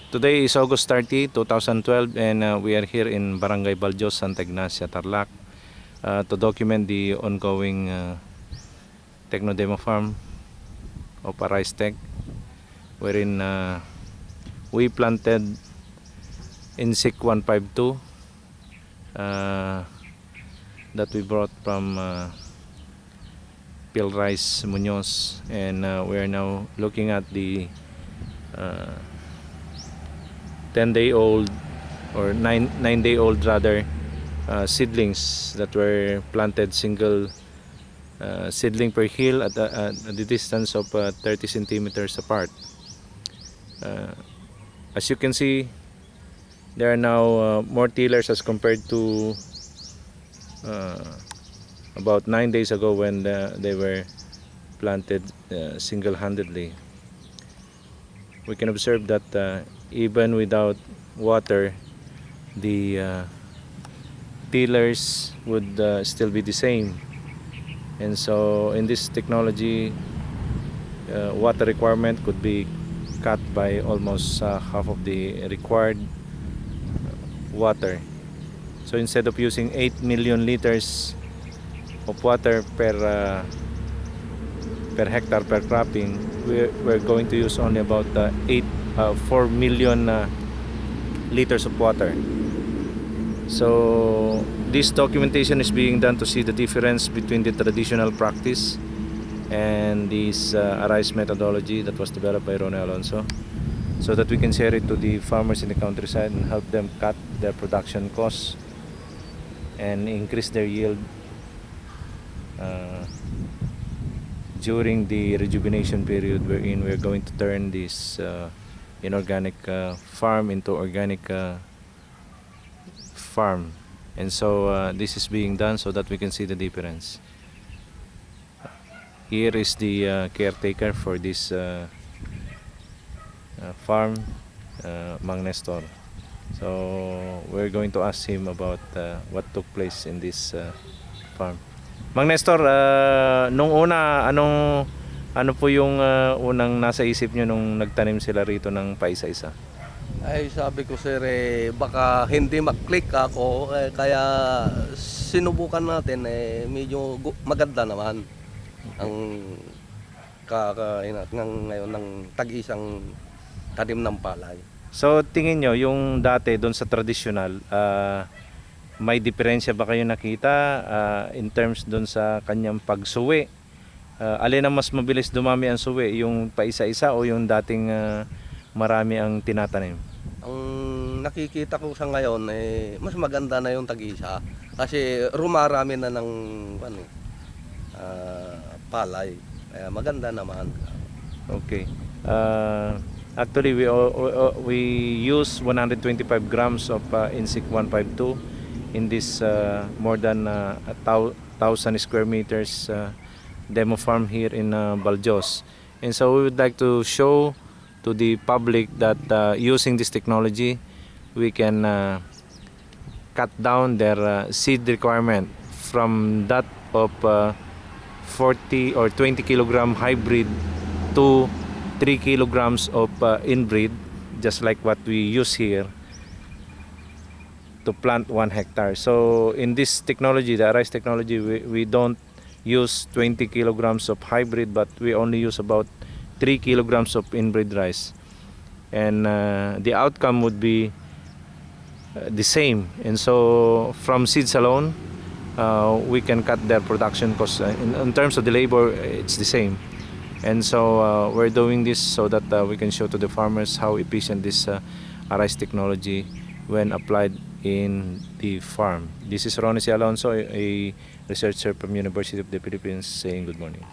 Today is August 30, 2012, and we are here in Barangay Baljos, Santa Ignacia, Tarlac, to document the ongoing Techno Demo Farm of Arise Tech, wherein we planted INSIC 152 that we brought from Pilrice Munoz, and we are now looking at the 10-day-old or 9-day-old rather seedlings that were planted single seedling per hill at the distance of 30 centimeters apart. As you can see, there are now more tillers as compared to about 9 days ago when they were planted single-handedly. We can observe that even without water, the tillers would still be the same. And so in this technology, water requirement could be cut by almost half of the required water. So instead of using 8 million liters of water per hectare per cropping, we're going to use only about 4 million liters of water. So this documentation is being done to see the difference between the traditional practice and this Arise methodology that was developed by Ronnie Alonso, so that we can share it to the farmers in the countryside and help them cut their production costs and increase their yield during the rejuvenation period, wherein we're going to turn this inorganic farm into organic farm. And so this is being done so that we can see the difference. Here is the caretaker for this farm, Mang Nestor. So we're going to ask him about what took place in this farm. Mang Nestor, nung una, ano po yung unang nasa isip nyo nung nagtanim sila rito ng paisa-isa? Ay, sabi ko sir, baka hindi mag-click ako, kaya sinubukan natin, medyo maganda naman ang kakainat ngayon ng tag-isang tanim ng palay. So tingin nyo, yung dati doon sa traditional, may diferensya ba kayo nakita in terms doon sa kanyang pagsuwi? Alin ang mas mabilis dumami ang suwi, yung paisa-isa o yung dating marami ang tinatanim? Ang nakikita ko sa ngayon, mas maganda na yung tag-isa kasi rumarami na ng palay. Kaya maganda naman. Okay. Actually, we use 125 grams of INSIC 152 in this more than 1,000 square meters demo farm here in Baljos. And so we would like to show to the public that using this technology, we can cut down their seed requirement from that of 40 or 20 kilogram hybrid to 3 kilograms of inbreed, just like what we use here to plant 1 hectare. So in this technology, the Arise technology, we don't use 20 kilograms of hybrid, but we only use about 3 kilograms of inbred rice, and the outcome would be the same. And so from seeds alone, we can cut their production costs. In terms of the labor, it's the same. And so we're doing this so that we can show to the farmers how efficient this Arise technology when applied in the farm. This is Ronnie C. Alonso, a researcher from University of the Philippines, saying good morning.